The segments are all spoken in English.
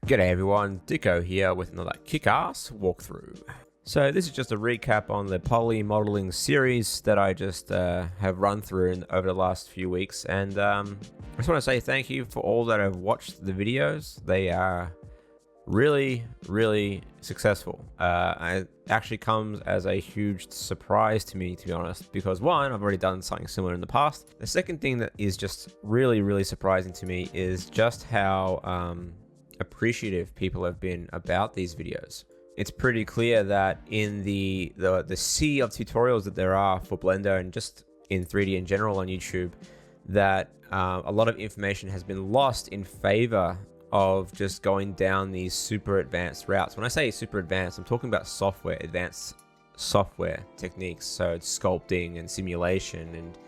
G'day everyone, Dicko here with another kick-ass walkthrough. So this is just a recap on the poly modeling series that I just have run through over the last few weeks, and I just want to say thank you for all that have watched the videos. They are really successful. It actually comes as a huge surprise to me, to be honest, because one, I've already done something similar in the past. The second thing that is just really surprising to me is just how appreciative people have been about these videos. It's pretty clear that in the sea of tutorials that there are for Blender and just in 3D in general on YouTube, that a lot of information has been lost in favor of just going down these super advanced routes. When I say super advanced, I'm talking about software, advanced software techniques. So it's sculpting and simulation and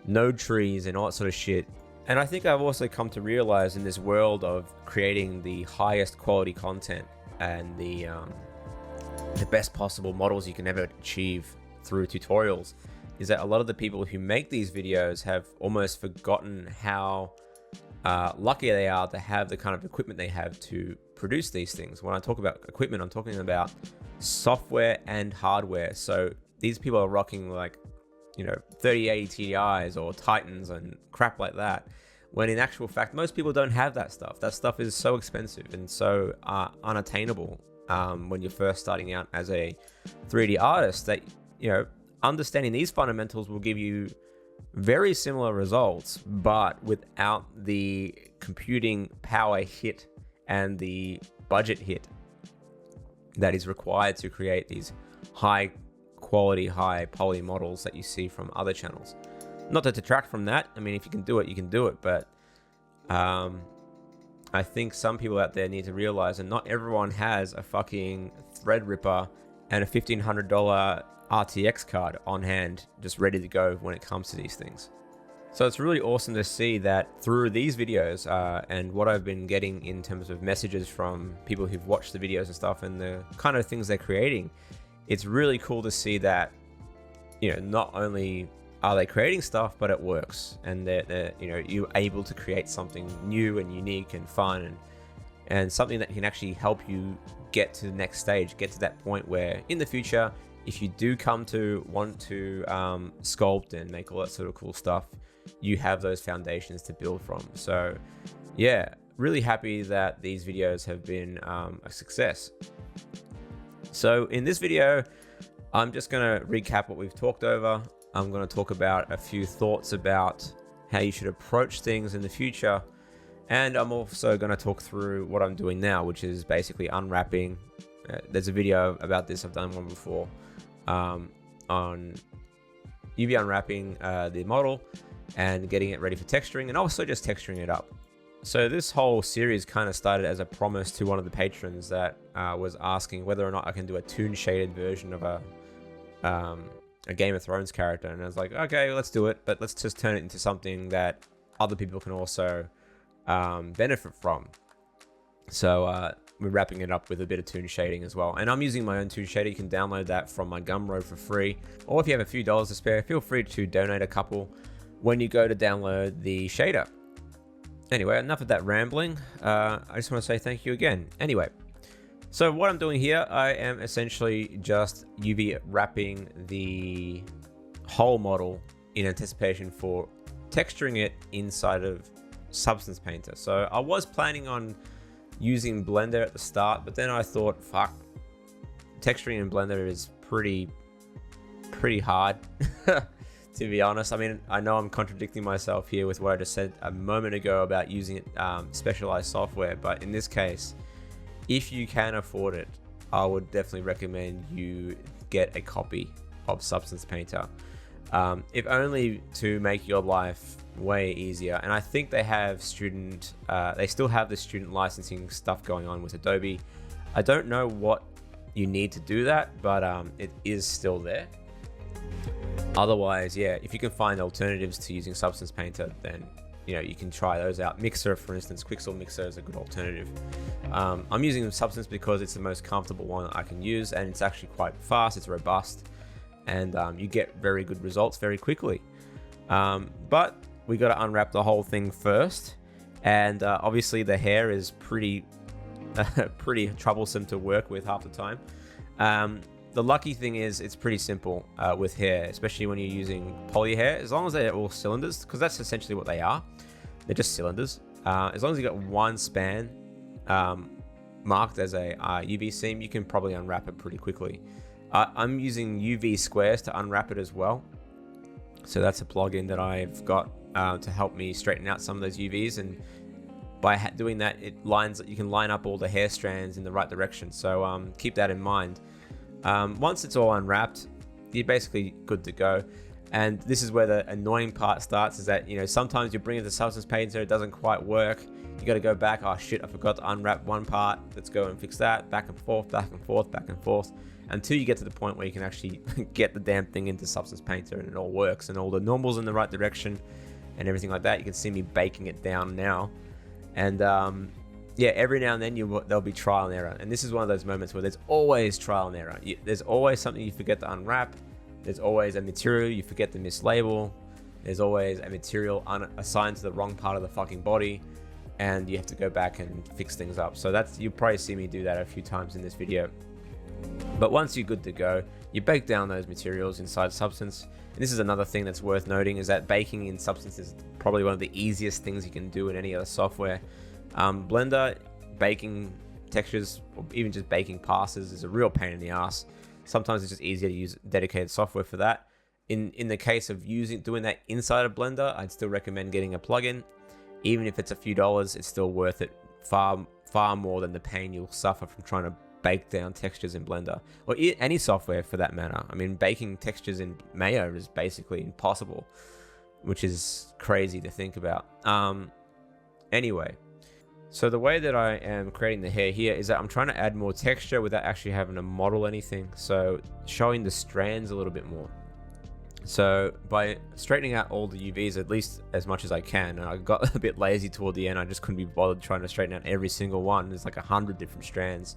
node trees and all that sort of shit. And I think I've also come to realize in this world of creating the highest quality content and the best possible models you can ever achieve through tutorials, is that a lot of the people who make these videos have almost forgotten how lucky they are to have the kind of equipment they have to produce these things. When I talk about equipment, I'm talking about software and hardware. So these people are rocking like, 3080 Ti's or Titans and crap like that, when in actual fact most people don't have that stuff. That stuff is so expensive and so unattainable when you're first starting out as a 3D artist, that understanding these fundamentals will give you very similar results, but without the computing power hit and the budget hit that is required to create these high quality, high poly models that you see from other channels. Not to detract from that. I mean, if you can do it, you can do it. But I think some people out there need to realize that not everyone has a fucking Threadripper and a $1,500 RTX card on hand, just ready to go when it comes to these things. So it's really awesome to see that through these videos and what I've been getting in terms of messages from people who've watched the videos and stuff and the kind of things they're creating. It's really cool to see that, not only are they creating stuff, but it works, and they're you're able to create something new and unique and fun and something that can actually help you get to the next stage, get to that point where in the future, if you do come to want to sculpt and make all that sort of cool stuff, you have those foundations to build from. So yeah, really happy that these videos have been a success. So in this video, I'm just going to recap what we've talked over. I'm going to talk about a few thoughts about how you should approach things in the future. And I'm also going to talk through what I'm doing now, which is basically unwrapping. There's a video about this. I've done one before on UV unwrapping the model and getting it ready for texturing, and also just texturing it up. So this whole series kind of started as a promise to one of the patrons that was asking whether or not I can do a toon shaded version of a Game of Thrones character. And I was like, okay, let's do it, but let's just turn it into something that other people can also benefit from. So we're wrapping it up with a bit of toon shading as well. And I'm using my own toon shader. You can download that from my Gumroad for free. Or if you have a few dollars to spare, feel free to donate a couple when you go to download the shader. Anyway, enough of that rambling. I just want to say thank you again. Anyway, so what I'm doing here, I am essentially just UV wrapping the whole model in anticipation for texturing it inside of Substance Painter. So I was planning on using Blender at the start, but then I thought, fuck, texturing in Blender is pretty hard. To be honest. I mean, I know I'm contradicting myself here with what I just said a moment ago about using specialized software, but in this case, if you can afford it, I would definitely recommend you get a copy of Substance Painter, if only to make your life way easier. And I think they have they still have the student licensing stuff going on with Adobe. I don't know what you need to do that, but it is still there. Otherwise, yeah, if you can find alternatives to using Substance Painter, then you can try those out. Mixer, for instance, Quixel Mixer is a good alternative. I'm using Substance because it's the most comfortable one that I can use, and it's actually quite fast, it's robust, and you get very good results very quickly. But we got to unwrap the whole thing first, and obviously the hair is pretty pretty troublesome to work with half the time. The lucky thing is it's pretty simple with hair, especially when you're using poly hair, as long as they're all cylinders, because that's essentially what they are. They're just cylinders. As long as you got one span marked as a UV seam, you can probably unwrap it pretty quickly. I'm using UV squares to unwrap it as well. So that's a plugin that I've got to help me straighten out some of those UVs, and by doing that, you can line up all the hair strands in the right direction. So keep that in mind. Once it's all unwrapped, you're basically good to go. And this is where the annoying part starts, is that, you know, sometimes you bring it to Substance Painter, it doesn't quite work. You got to go back. Oh shit, I forgot to unwrap one part. Let's go and fix that. Back and forth, back and forth, back and forth, until you get to the point where you can actually get the damn thing into Substance Painter and it all works and all the normals in the right direction and everything like that. You can see me baking it down now. And yeah, every now and then there'll be trial and error. And this is one of those moments where there's always trial and error. There's always something you forget to unwrap. There's always a material you forget to mislabel. There's always a material assigned to the wrong part of the fucking body, and you have to go back and fix things up. So you'll probably see me do that a few times in this video. But once you're good to go, you bake down those materials inside Substance. And this is another thing that's worth noting, is that baking in Substance is probably one of the easiest things you can do in any other software. Blender, baking textures, or even just baking passes is a real pain in the ass. Sometimes it's just easier to use dedicated software for that. In the case of doing that inside of Blender, I'd still recommend getting a plugin. Even if it's a few dollars, it's still worth it far more than the pain you'll suffer from trying to bake down textures in Blender, or any software for that matter. I mean, baking textures in Mayo is basically impossible, which is crazy to think about. Anyway, so the way that I am creating the hair here is that I'm trying to add more texture without actually having to model anything, so showing the strands a little bit more. So by straightening out all the UVs, at least as much as I can, and I got a bit lazy toward the end, I just couldn't be bothered trying to straighten out every single one. There's like 100 different strands.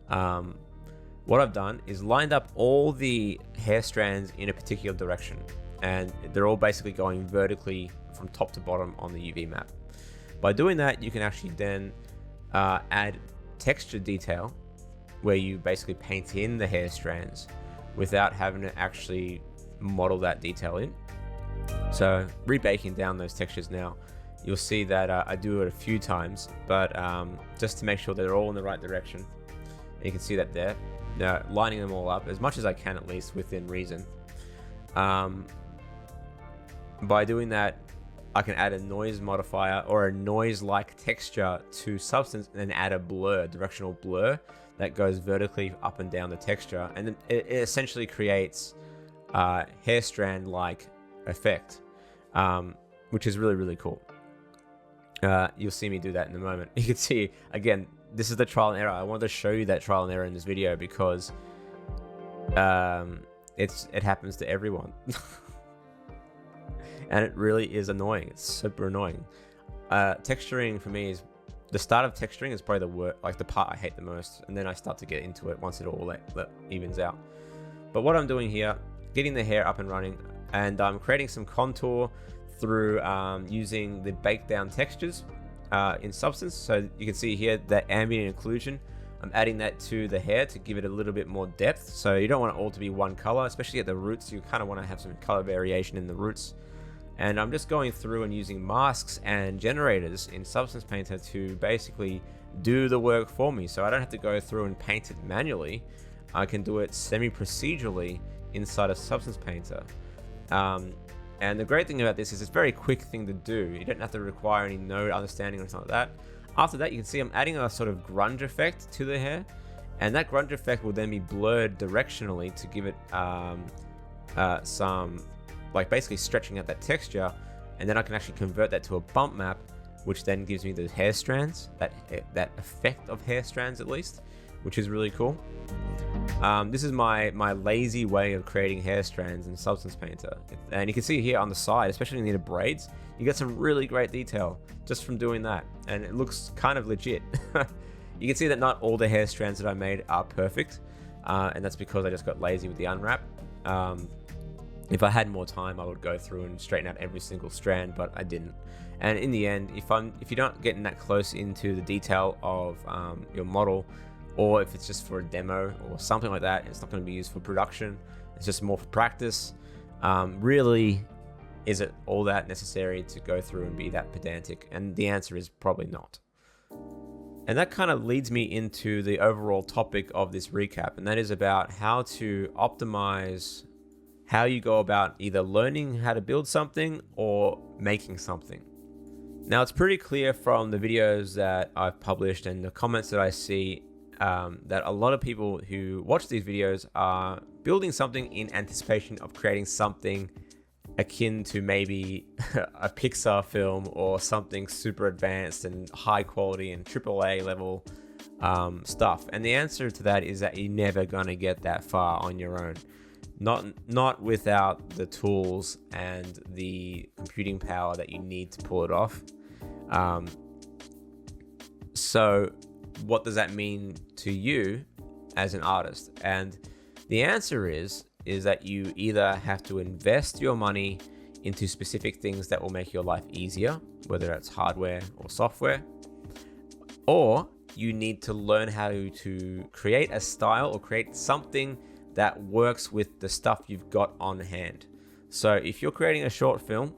What I've done is lined up all the hair strands in a particular direction, and they're all basically going vertically from top to bottom on the UV map. By doing that, you can actually then add texture detail, where you basically paint in the hair strands without having to actually model that detail in. So rebaking down those textures now, you'll see that I do it a few times, but just to make sure they're all in the right direction. And you can see that there. Now, lining them all up as much as I can, at least within reason. By doing that, I can add a noise modifier or a noise-like texture to Substance, and then add a blur, directional blur, that goes vertically up and down the texture, and then it essentially creates hair strand-like effect, which is really, really cool. You'll see me do that in a moment. You can see, again, this is the trial and error. I wanted to show you that trial and error in this video because it happens to everyone. And it really is annoying. It's super annoying. Texturing for me is, the start of texturing is probably the part I hate the most, and then I start to get into it once it all evens out. But what I'm doing here, getting the hair up and running, and I'm creating some contour through using the baked down textures in Substance. So you can see here that ambient occlusion, I'm adding that to the hair to give it a little bit more depth. So you don't want it all to be one color, especially at the roots. You kind of want to have some color variation in the roots. And I'm just going through and using masks and generators in Substance Painter to basically do the work for me. So I don't have to go through and paint it manually. I can do it semi-procedurally inside of Substance Painter. And the great thing about this is it's a very quick thing to do. You don't have to require any node understanding or something like that. After that, you can see I'm adding a sort of grunge effect to the hair. And that grunge effect will then be blurred directionally to give it some, like basically stretching out that texture. And then I can actually convert that to a bump map, which then gives me the hair strands, that effect of hair strands at least, which is really cool. This is my lazy way of creating hair strands in Substance Painter. And you can see here on the side, especially near the braids, you get some really great detail just from doing that. And it looks kind of legit. You can see that not all the hair strands that I made are perfect. And that's because I just got lazy with the unwrap. If I had more time, I would go through and straighten out every single strand, but I didn't. And in the end, if you're not getting that close into the detail of your model, or if it's just for a demo or something like that, it's not going to be used for production. It's just more for practice. Really, is it all that necessary to go through and be that pedantic? And the answer is probably not. And that kind of leads me into the overall topic of this recap, and that is about how to optimize how you go about either learning how to build something or making something. Now, it's pretty clear from the videos that I've published and the comments that I see that a lot of people who watch these videos are building something in anticipation of creating something akin to maybe a Pixar film or something super advanced and high quality and AAA level stuff. And the answer to that is that you're never going to get that far on your own. Not without the tools and the computing power that you need to pull it off. So what does that mean to you as an artist? And the answer is that you either have to invest your money into specific things that will make your life easier, whether that's hardware or software, or you need to learn how to create a style or create something that works with the stuff you've got on hand. So if you're creating a short film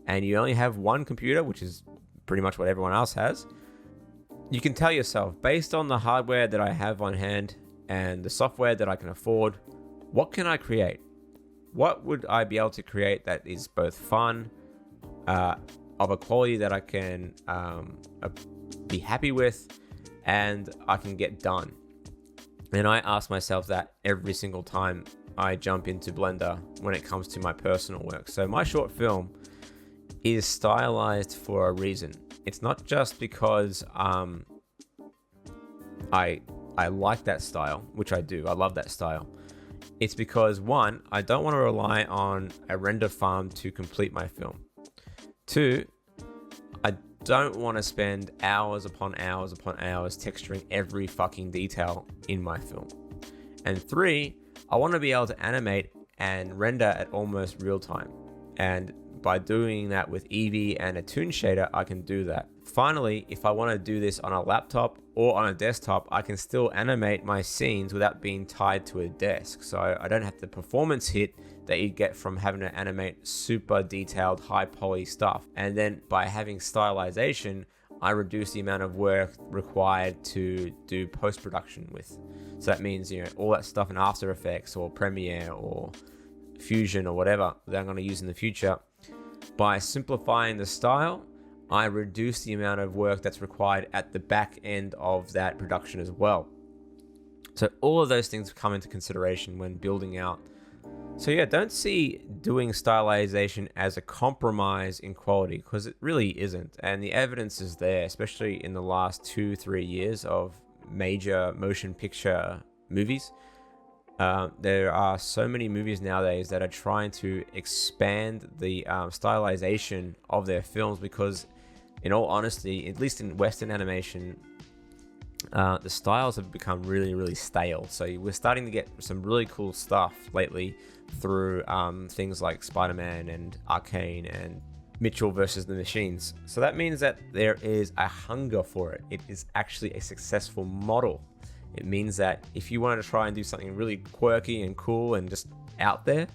and you only have one computer, which is pretty much what everyone else has, you can tell yourself, based on the hardware that I have on hand and the software that I can afford, what can I create? What would I be able to create that is both fun, of a quality that I can be happy with, and I can get done? And I ask myself that every single time I jump into Blender when it comes to my personal work. So my short film is stylized for a reason. It's not just because I like that style, which I do. I love that style. It's because, one, I don't want to rely on a render farm to complete my film. Two, I don't want to spend hours upon hours upon hours texturing every fucking detail in my film. And three, I want to be able to animate and render at almost real time. And by doing that with Eevee and a toon shader, I can do that. Finally, if I want to do this on a laptop or on a desktop, I can still animate my scenes without being tied to a desk. So I don't have the performance hit that you'd get from having to animate super detailed, high poly stuff. And then by having stylization, I reduce the amount of work required to do post-production with. So that means, all that stuff in After Effects or Premiere or Fusion or whatever that I'm going to use in the future. By simplifying the style, I reduce the amount of work that's required at the back end of that production as well. So all of those things come into consideration when building out. So yeah, don't see doing stylization as a compromise in quality, because it really isn't. And the evidence is there, especially in the last 2-3 years of major motion picture movies. There are so many movies nowadays that are trying to expand the stylization of their films, because in all honesty, at least in Western animation, the styles have become really, really stale. So we're starting to get some really cool stuff lately through things like Spider-Man and Arcane and Mitchell versus the Machines. So that means that there is a hunger for it. It is actually a successful model. It means that if you wanted to try and do something really quirky and cool and just out there,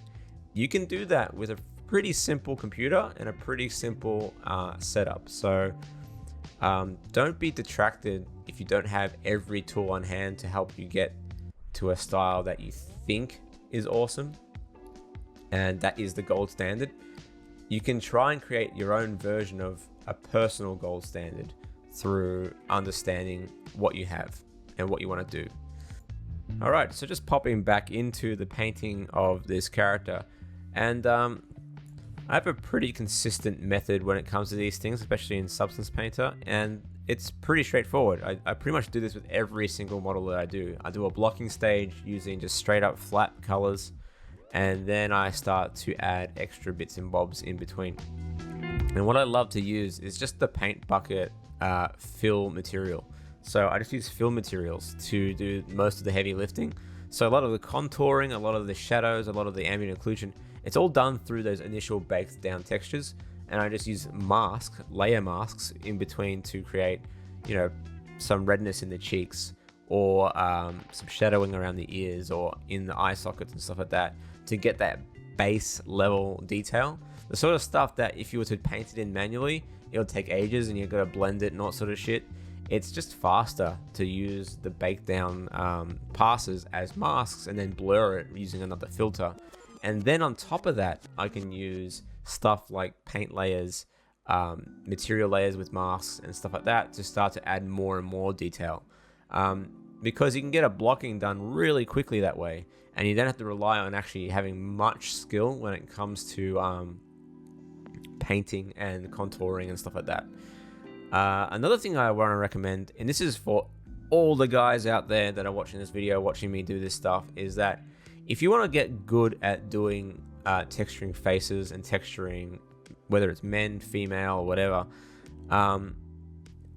you can do that with a pretty simple computer and a pretty simple setup. So don't be detracted if you don't have every tool on hand to help you get to a style that you think is awesome and that is the gold standard. You can try and create your own version of a personal gold standard through understanding what you have and what you want to do. All right, so just popping back into the painting of this character, and I have a pretty consistent method when it comes to these things, especially in Substance Painter, and it's pretty straightforward. I pretty much do this with every single model that I do. I do a blocking stage using just straight up flat colors, and then I start to add extra bits and bobs in between. And what I love to use is just the paint bucket fill material. So I just use fill materials to do most of the heavy lifting. So a lot of the contouring, a lot of the shadows, a lot of the ambient occlusion, It's all done through those initial baked down textures, and I just use layer masks in between to create, you know, some redness in the cheeks, or some shadowing around the ears or in the eye sockets and stuff like that, to get that base level detail. The sort of stuff that if you were to paint it in manually, it'll take ages and you've got to blend it and all sort of shit. It's just faster to use the bake down passes as masks and then blur it using another filter. And then on top of that, I can use stuff like paint layers, material layers with masks and stuff like that to start to add more and more detail. Because you can get a blocking done really quickly that way, and you don't have to rely on actually having much skill when it comes to painting and contouring and stuff like that. Another thing I want to recommend, and this is for all the guys out there that are watching this video, watching me do this stuff, is that if you want to get good at doing texturing faces and texturing, whether it's men, female, or whatever,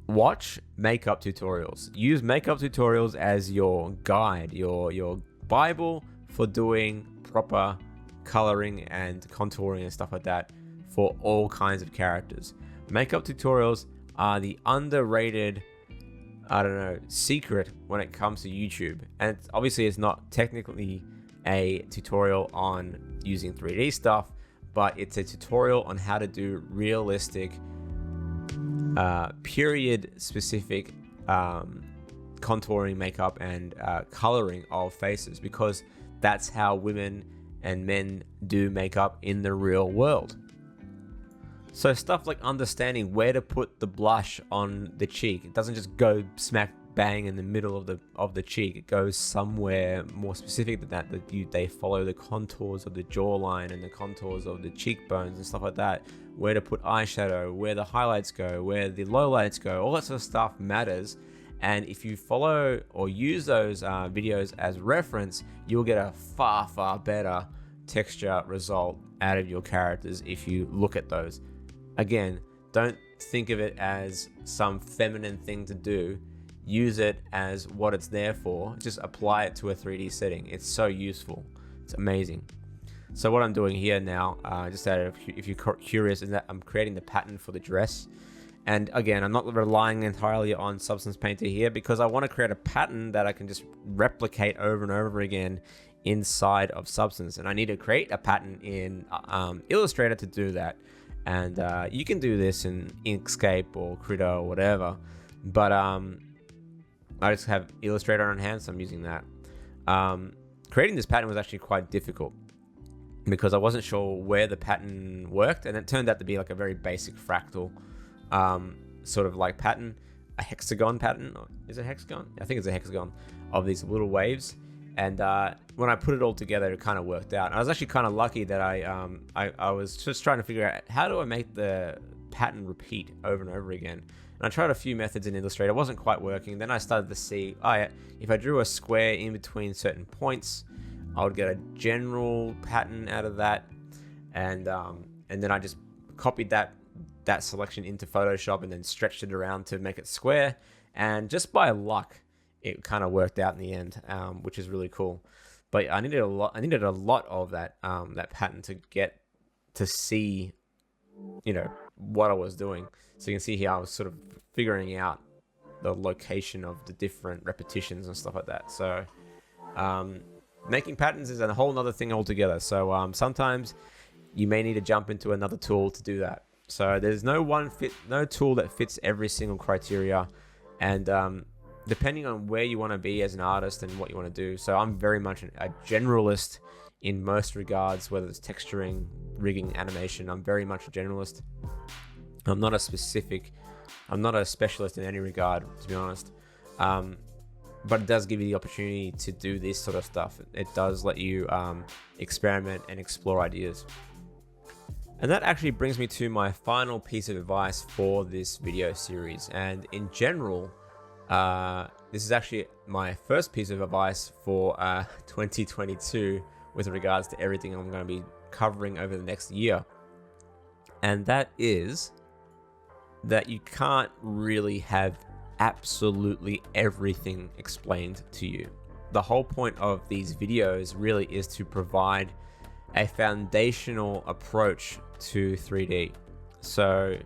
watch makeup tutorials. Use makeup tutorials as your guide, your Bible for doing proper coloring and contouring and stuff like that for all kinds of characters. Makeup tutorials are the underrated, I don't know, secret when it comes to YouTube. And obviously it's not technically a tutorial on using 3D stuff, but it's a tutorial on how to do realistic, period specific contouring, makeup, and coloring of faces, because that's how women and men do makeup in the real world. So stuff like understanding where to put the blush on the cheek. It doesn't just go smack bang in the middle of the cheek. It goes somewhere more specific than that. They follow the contours of the jawline and the contours of the cheekbones and stuff like that. Where to put eyeshadow, where the highlights go, where the lowlights go, all that sort of stuff matters. And if you follow or use those videos as reference, you'll get a far, far better texture result out of your characters if you look at those. Again, don't think of it as some feminine thing to do. Use it as what it's there for. Just apply it to a 3D setting. It's so useful. It's amazing. So what I'm doing here now, just out of, if you're curious, is that I'm creating the pattern for the dress. And again, I'm not relying entirely on Substance Painter here, because I want to create a pattern that I can just replicate over and over again inside of Substance. And I need to create a pattern in Illustrator to do that. And you can do this in Inkscape or Krita or whatever, but I just have Illustrator on hand, so I'm using that. Creating this pattern was actually quite difficult because I wasn't sure where the pattern worked, and it turned out to be like a very basic fractal sort of like pattern, a hexagon pattern. Is it hexagon? I think it's a hexagon of these little waves. And when I put it all together, it kind of worked out. I was actually kind of lucky that I was just trying to figure out how do I make the pattern repeat over and over again. And I tried a few methods in Illustrator. It wasn't quite working. Then I started to see, if I drew a square in between certain points, I would get a general pattern out of that. And then I just copied that selection into Photoshop and then stretched it around to make it square. And just by luck, it kind of worked out in the end, which is really cool. But I needed a lot of that that pattern to get to see, you know, what I was doing. So you can see here I was sort of figuring out the location of the different repetitions and stuff like that. So making patterns is a whole other thing altogether. So sometimes you may need to jump into another tool to do that. So there's no tool that fits every single criteria, and depending on where you want to be as an artist and what you want to do. So I'm very much a generalist in most regards, whether it's texturing, rigging, animation. I'm very much a generalist. I'm not a specialist in any regard, to be honest. But it does give you the opportunity to do this sort of stuff. It does let you experiment and explore ideas. And that actually brings me to my final piece of advice for this video series. And in general, this is actually my first piece of advice for 2022 with regards to everything I'm going to be covering over the next year. And that is that you can't really have absolutely everything explained to you. The whole point of these videos really is to provide a foundational approach to 3D. So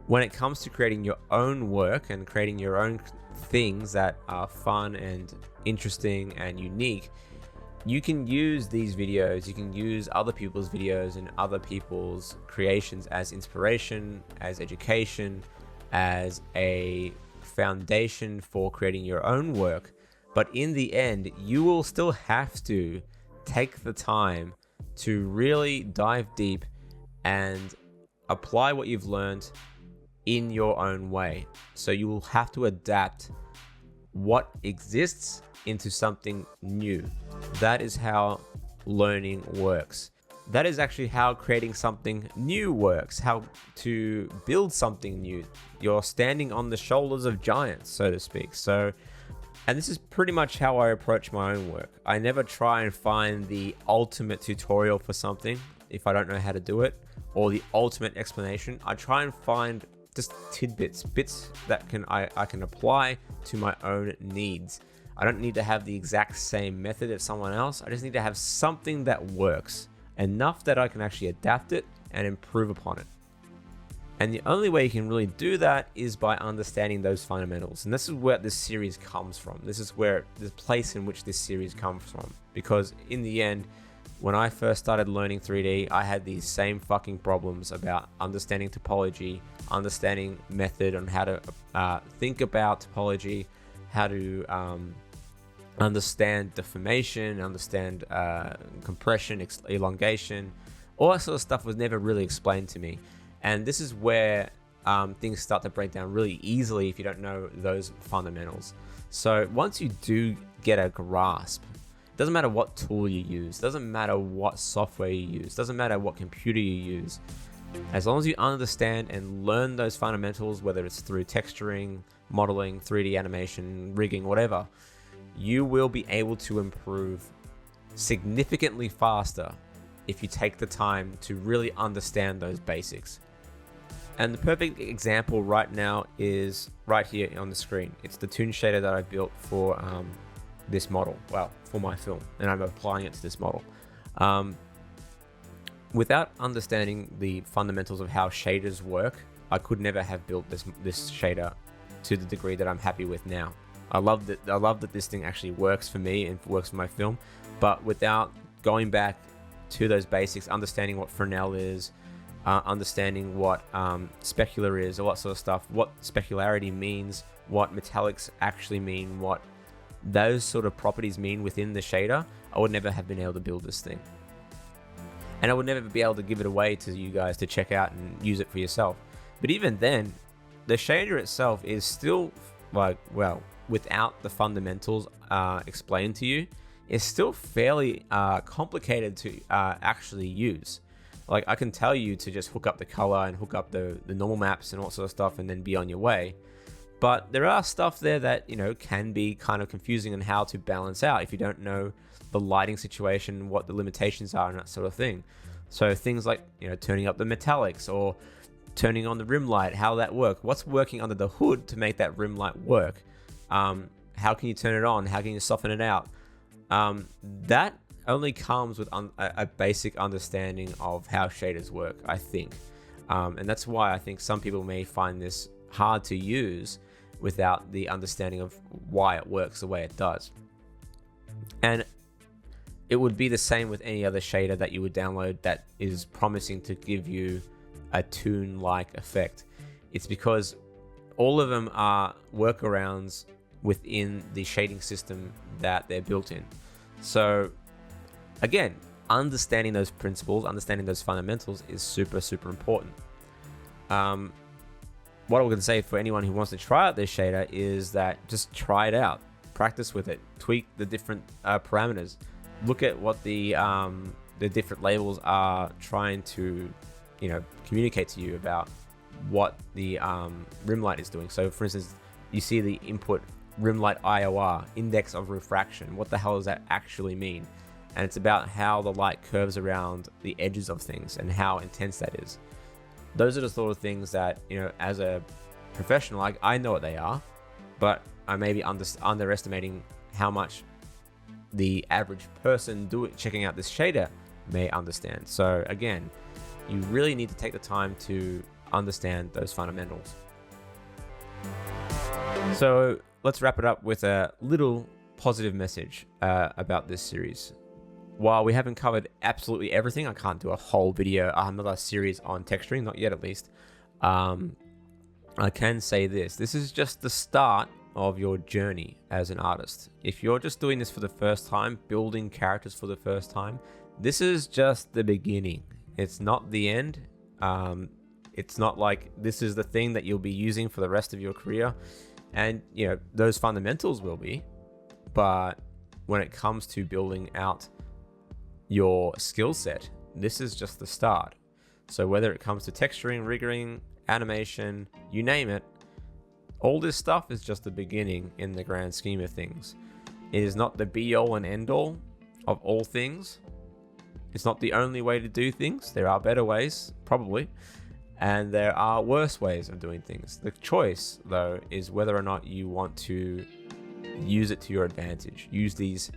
when it comes to creating your own work and creating your own things that are fun and interesting and unique, you can use these videos, you can use other people's videos and other people's creations as inspiration, as education, as a foundation for creating your own work. But in the end, you will still have to take the time to really dive deep and apply what you've learned in your own way. So you will have to adapt what exists into something new. That is how learning works. That is actually how creating something new works, how to build something new. You're standing on the shoulders of giants, so to speak. And this is pretty much how I approach my own work. I never try and find the ultimate tutorial for something if I don't know how to do it, or the ultimate explanation. I try and find just tidbits, bits that I can apply to my own needs. I don't need to have the exact same method as someone else. I just need to have something that works enough that I can actually adapt it and improve upon it. And the only way you can really do that is by understanding those fundamentals. And this is where this series comes from. This is where the place in which this series comes from. Because in the end, when I first started learning 3D, I had these same fucking problems about understanding topology, understanding method on how to think about topology, how to understand deformation, understand compression, elongation. All that sort of stuff was never really explained to me. And this is where things start to break down really easily if you don't know those fundamentals. So once you do get a grasp, doesn't matter what tool you use, doesn't matter what software you use, doesn't matter what computer you use, as long as you understand and learn those fundamentals, whether it's through texturing, modeling, 3D animation, rigging, whatever, you will be able to improve significantly faster if you take the time to really understand those basics. And the perfect example right now is right here on the screen. It's the toon shader that I built for this model, well, for my film, and I'm applying it to this model. Without understanding the fundamentals of how shaders work, I could never have built this shader to the degree that I'm happy with now. I love that this thing actually works for me and works for my film, but without going back to those basics, understanding what Fresnel is, understanding what specular is, all that sort of stuff, what specularity means, what metallics actually mean, what those sort of properties mean within the shader, I would never have been able to build this thing. And I would never be able to give it away to you guys to check out and use it for yourself. But even then, the shader itself is still, like, well, without the fundamentals explained to you, is still fairly complicated to actually use. Like, I can tell you to just hook up the color and hook up the normal maps and all sort of stuff and then be on your way. But there are stuff there that, you know, can be kind of confusing on how to balance out if you don't know the lighting situation, what the limitations are and that sort of thing. So things like, you know, turning up the metallics or turning on the rim light, how that work, what's working under the hood to make that rim light work. How can you turn it on? How can you soften it out? That only comes with a basic understanding of how shaders work, I think. And that's why I think some people may find this hard to use without the understanding of why it works the way it does. And it would be the same with any other shader that you would download that is promising to give you a toon-like effect. It's because all of them are workarounds within the shading system that they're built in. So again, understanding those principles, understanding those fundamentals is super, super important. What I would say for anyone who wants to try out this shader is that just try it out, practice with it, tweak the different parameters, look at what the different labels are trying to, you know, communicate to you about what the rim light is doing. So for instance, you see the input rim light IOR, index of refraction. What the hell does that actually mean? And it's about how the light curves around the edges of things and how intense that is. Those are the sort of things that, you know, as a professional, I know what they are, but I may be underestimating how much the average person checking out this shader may understand. So again, you really need to take the time to understand those fundamentals. So let's wrap it up with a little positive message about this series. While we haven't covered absolutely everything, I can't do a whole video, another series on texturing, not yet at least. I can say this is just the start of your journey as an artist. If you're just doing this for the first time, building characters for the first time, this is just the beginning. It's not the end. It's not like this is the thing that you'll be using for the rest of your career. And, you know, those fundamentals will be. But when it comes to building out your skill set, this is just the start. So whether it comes to texturing, rigging, animation, you name it, all this stuff is just the beginning in the grand scheme of things. It is not the be-all and end-all of all things. It's not the only way to do things. There are better ways, probably, and there are worse ways of doing things. The choice, though, is whether or not you want to use it to your advantage. Use these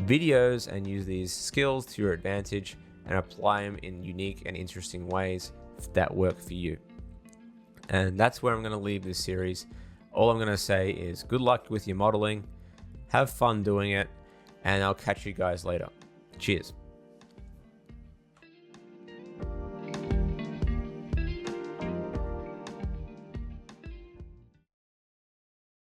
videos and use these skills to your advantage and apply them in unique and interesting ways that work for you. And that's where I'm going to leave this series. All I'm going to say is good luck with your modeling, have fun doing it, and I'll catch you guys later. Cheers.